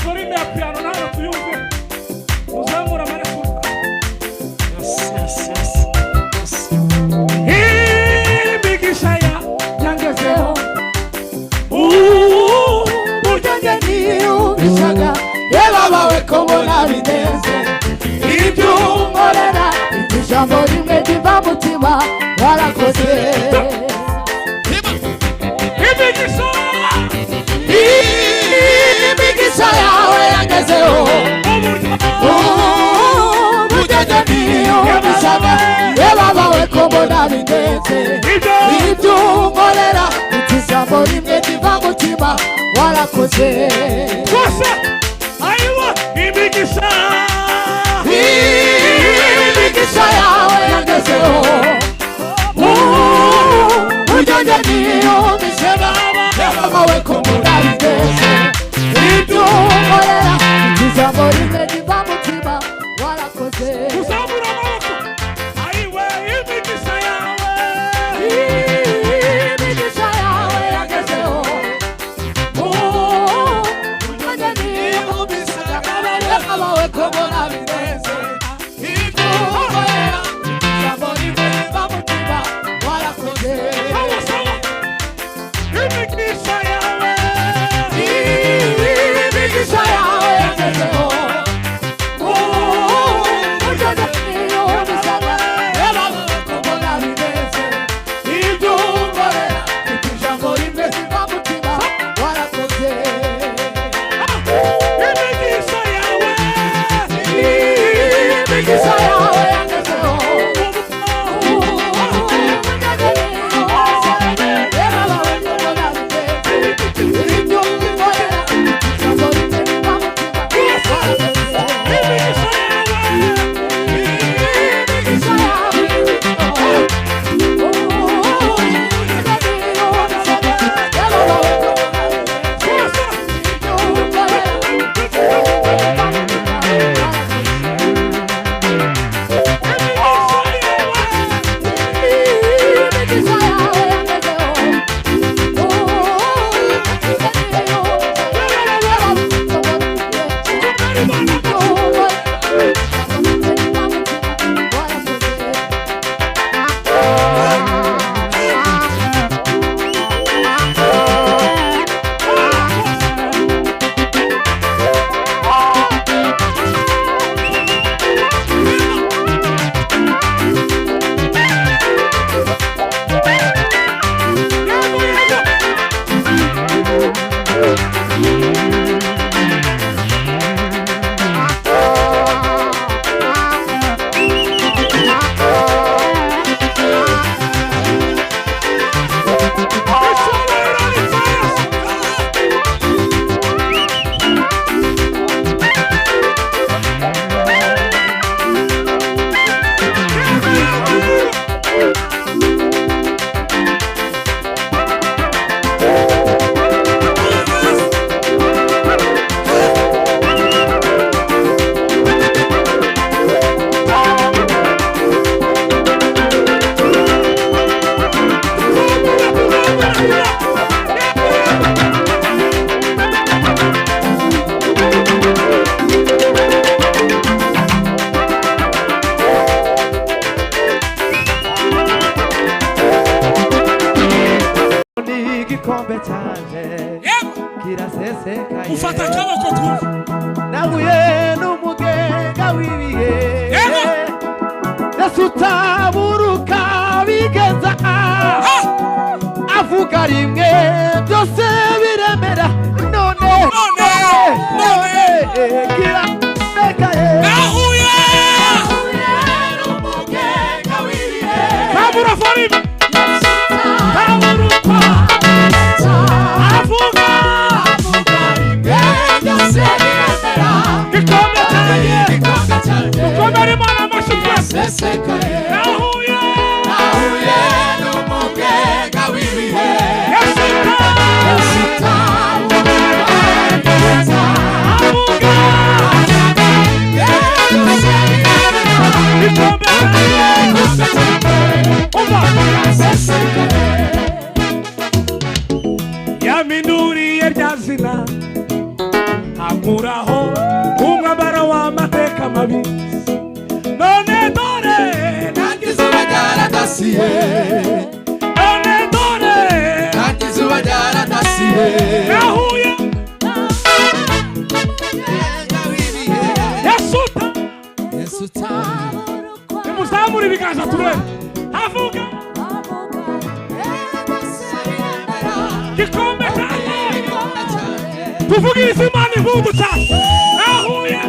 volume ya piano nayo tuyumve. Uzamura amaraso. Yes. Imigisha yangezeho. Ujyanye ubishaga yebabawe ko mbona bineze. Ibyo unkorera ijambo rimwe riva mutima warakoze. Imigisha yawe yangezeho. Ujyanye ubishaga yebabawe ko mbona bineze. Ibyo unkorera ijambo rimwe riva mutima warakoze. Kosa aiwa imigisha yawe yangezeho. Ujyanye ubishaga yebabawe ko mbona bineze. Ibyo unkorera ijambo rimwe riva mutima warakoze. uzamura amaboko aiwa imigisha yawe. Imigisha yawe yangezeho. Ujyanye ubishaga yebabawe ko mbona bineze. Ibyo unkorera ijambo rimwe riva mutima warakoze. Imigisha yawe. Imigisha yawe yangezeho. Ujyanye ubishaga yebabawe ko mbona bineze. Ibyo unkorera ijambo rimwe riva mutima warakoze. Imigisha yawe. Imigisha yawe yangezeho. Ufata akaboko kumva. Nahuye n'umugenga w'ibihe. Yesu utaburuka bigeza. Avuga rimwe byose biremera. None kira bekaye. Nahuye n'umugenga w'ibihe. Kabura fari. Kaburuka. Avuga rimwe byose biremera. Gikombe cyane. Ukomere Imana amashyi twese. Nahuye n'umugenga w'ibihe. Yesu nkuraho umwambaro w'amateka mabi none dore nanjye izuba ryaradasiye none dore nanjye izuba ryaradasiye nahuye Yesu nimuzamure ibiganza turebe havuga gikombe cyane tuvugirize Imana impundu cyane nahuye